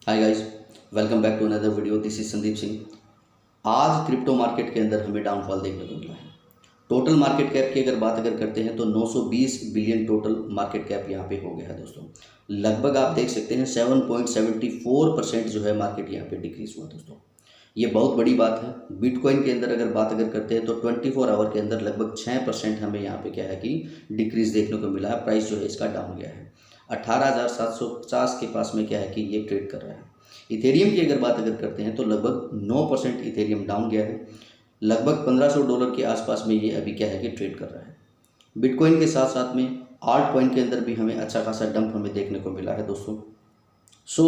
Hi guys, welcome back to another video. This is Sandeep Singh. आज crypto market के अंदर हमें डाउनफॉल देखने को मिला है। टोटल मार्केट कैप की अगर बात करते हैं तो 920 बिलियन टोटल मार्केट कैप यहाँ पे हो गया है दोस्तों। लगभग आप देख सकते हैं 7.74% जो है मार्केट यहाँ पे डिक्रीज हुआ दोस्तों। ये बहुत बड़ी बात है। बिटकॉइन के अंदर अगर बात करते हैं तो 24 आवर के अंदर लगभग 6% हमें यहाँ पे क्या है कि डिक्रीज देखने को मिला है। प्राइस जो है इसका डाउन गया है। 18,750 के पास में क्या है कि ये ट्रेड कर रहा है। इथेरियम की अगर बात करते हैं तो लगभग 9% इथेरियम डाउन गया है। लगभग $1500 के आसपास में ये अभी क्या है कि ट्रेड कर रहा है। बिटकॉइन के साथ साथ में आल्ट कॉइन के अंदर भी हमें अच्छा खासा डंप हमें देखने को मिला है दोस्तों। सो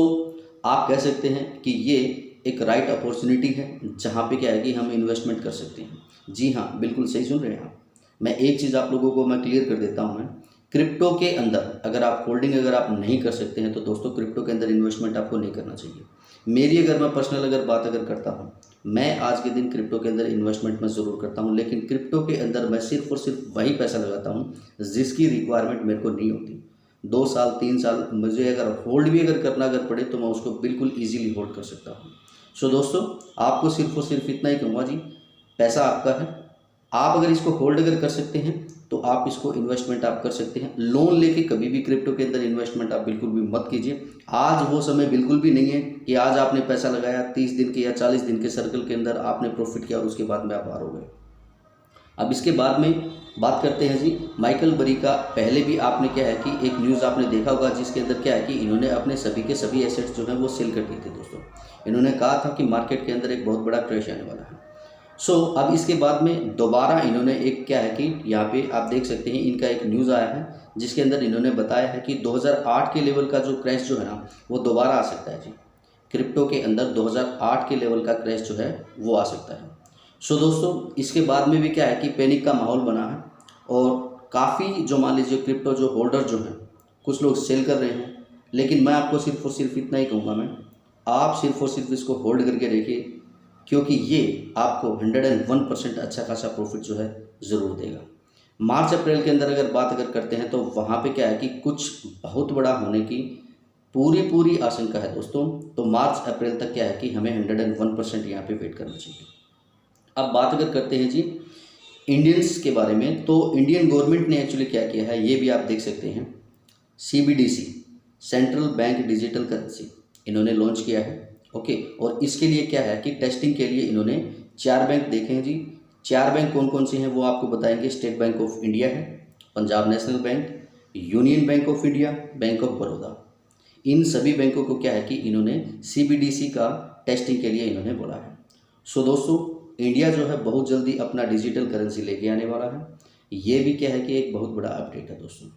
आप कह सकते हैं कि ये एक राइट अपॉर्चुनिटी है जहाँ पे क्या है कि हम इन्वेस्टमेंट कर सकते हैं। जी हाँ, बिल्कुल सही सुन रहे हैं आप। मैं एक चीज़ आप लोगों को मैं क्लियर कर देता हूँ। मैं क्रिप्टो के अंदर अगर आप होल्डिंग अगर आप नहीं कर सकते हैं तो दोस्तों क्रिप्टो के अंदर इन्वेस्टमेंट आपको नहीं करना चाहिए। मेरी अगर मैं पर्सनल अगर बात करता हूँ, मैं आज के दिन क्रिप्टो के अंदर इन्वेस्टमेंट में ज़रूर करता हूँ, लेकिन क्रिप्टो के अंदर मैं सिर्फ और सिर्फ वही पैसा लगाता हूँ जिसकी रिक्वायरमेंट मेरे को नहीं होती। 2 साल 3 साल मुझे अगर होल्ड भी अगर करना अगर पड़े तो मैं उसको बिल्कुल ईजिली होल्ड कर सकता हूँ। सो दोस्तों, आपको सिर्फ और सिर्फ इतना ही कहूँगा जी, पैसा आपका है। आप अगर इसको होल्ड अगर कर सकते हैं तो आप इसको इन्वेस्टमेंट आप कर सकते हैं। लोन लेके कभी भी क्रिप्टो के अंदर इन्वेस्टमेंट आप बिल्कुल भी मत कीजिए। आज वो समय बिल्कुल भी नहीं है कि आज आपने पैसा लगाया 30 दिन के या 40 दिन के सर्कल के अंदर आपने प्रॉफिट किया और उसके बाद में आप बाहर हो गए। अब इसके बाद में बात करते हैं जी माइकल बरी का। पहले भी आपने क्या है कि एक न्यूज़ आपने देखा होगा जिसके अंदर क्या है कि इन्होंने अपने सभी के सभी एसेट्स जो हैं वो सेल कर दिए थे दोस्तों। इन्होंने कहा था कि मार्केट के अंदर एक बहुत बड़ा क्रैश आने वाला है। अब इसके बाद में दोबारा इन्होंने एक क्या है कि यहाँ पे आप देख सकते हैं इनका एक न्यूज़ आया है जिसके अंदर इन्होंने बताया है कि 2008 के लेवल का जो क्रैश जो है ना वो दोबारा आ सकता है जी। क्रिप्टो के अंदर 2008 के लेवल का क्रैश जो है वो आ सकता है। दोस्तों, इसके बाद में भी क्या है कि पैनिक का माहौल बना है और काफ़ी जो मान लीजिए क्रिप्टो जो होल्डर जो हैं कुछ लोग सेल कर रहे हैं। लेकिन मैं आपको सिर्फ और सिर्फ इतना ही कहूँगा, मैं आप सिर्फ और सिर्फ इसको होल्ड करके रखिए, क्योंकि ये आपको 101% अच्छा खासा प्रॉफिट जो है ज़रूर देगा। मार्च अप्रैल के अंदर अगर बात करते हैं तो वहाँ पे क्या है कि कुछ बहुत बड़ा होने की पूरी आशंका है दोस्तों। तो मार्च अप्रैल तक क्या है कि हमें 101% यहाँ पे वेट करना चाहिए। अब बात अगर करते हैं जी इंडियंस के बारे में, तो इंडियन गवर्नमेंट ने एक्चुअली क्या किया है ये भी आप देख सकते हैं। CBDC, central bank digital currency, इन्होंने लॉन्च किया है। ओके, और इसके लिए क्या है कि टेस्टिंग के लिए इन्होंने 4 बैंक देखे हैं जी। 4 बैंक कौन कौन से हैं वो आपको बताएंगे। स्टेट बैंक ऑफ इंडिया है, Punjab National Bank, Union Bank of India, Bank of Baroda. इन सभी बैंकों को क्या है कि इन्होंने CBDC का टेस्टिंग के लिए इन्होंने बोला है। दोस्तों, इंडिया जो है बहुत जल्दी अपना डिजिटल करेंसी लेके आने वाला है। ये भी क्या है कि एक बहुत बड़ा अपडेट है दोस्तों।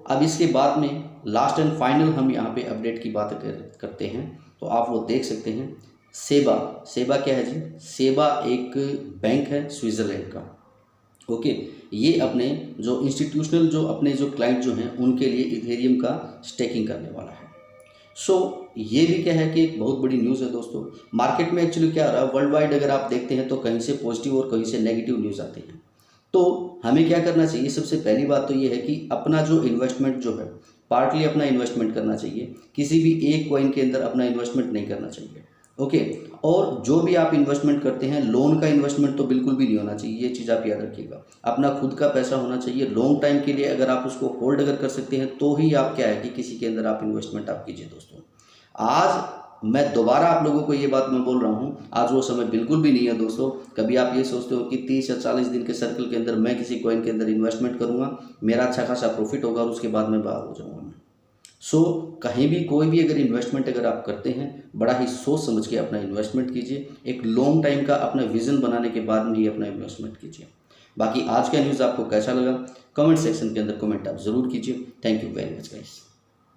अब इसके बाद में लास्ट एंड फाइनल हम यहाँ पे अपडेट की बात करते हैं तो आप वो देख सकते हैं। सेबा क्या है जी? सेबा एक बैंक है स्विट्ज़रलैंड का। ओके, ये अपने जो इंस्टीट्यूशनल जो अपने जो क्लाइंट जो हैं उनके लिए इथेरियम का स्टेकिंग करने वाला है। ये भी क्या है कि एक बहुत बड़ी न्यूज़ है दोस्तों। मार्केट में एक्चुअली क्या हो रहा है, वर्ल्ड वाइड अगर आप देखते हैं तो कहीं से पॉजिटिव और कहीं से नेगेटिव न्यूज़ आती है। तो हमें क्या करना चाहिए? सबसे पहली बात तो ये है कि अपना जो इन्वेस्टमेंट जो है पार्टली अपना इन्वेस्टमेंट करना चाहिए। किसी भी एक कॉइन के अंदर अपना इन्वेस्टमेंट नहीं करना चाहिए। ओके, और जो भी आप इन्वेस्टमेंट करते हैं लोन का इन्वेस्टमेंट तो बिल्कुल भी नहीं होना चाहिए। ये चीज़ आप याद रखिएगा। अपना खुद का पैसा होना चाहिए लॉन्ग टाइम के लिए। अगर आप उसको होल्ड अगर कर सकते हैं तो ही आप क्या है कि किसी के अंदर आप इन्वेस्टमेंट आप कीजिए दोस्तों। आज मैं दोबारा आप लोगों को ये बात मैं बोल रहा हूँ, आज वो समय बिल्कुल भी नहीं है दोस्तों। कभी आप ये सोचते हो कि 30 या 40 दिन के सर्कल के अंदर मैं किसी कॉइन के अंदर इन्वेस्टमेंट करूँगा, मेरा अच्छा खासा प्रॉफिट होगा और उसके बाद मैं बाहर हो जाऊँगा मैं। कहीं भी कोई भी अगर इन्वेस्टमेंट अगर आप करते हैं बड़ा ही सोच समझ के अपना इन्वेस्टमेंट कीजिए। एक लॉन्ग टाइम का अपना विजन बनाने के बाद में ही अपना इन्वेस्टमेंट कीजिए। बाकी आज का न्यूज़ आपको कैसा लगा कमेंट सेक्शन के अंदर कमेंट आप ज़रूर कीजिए। Thank you very much guys.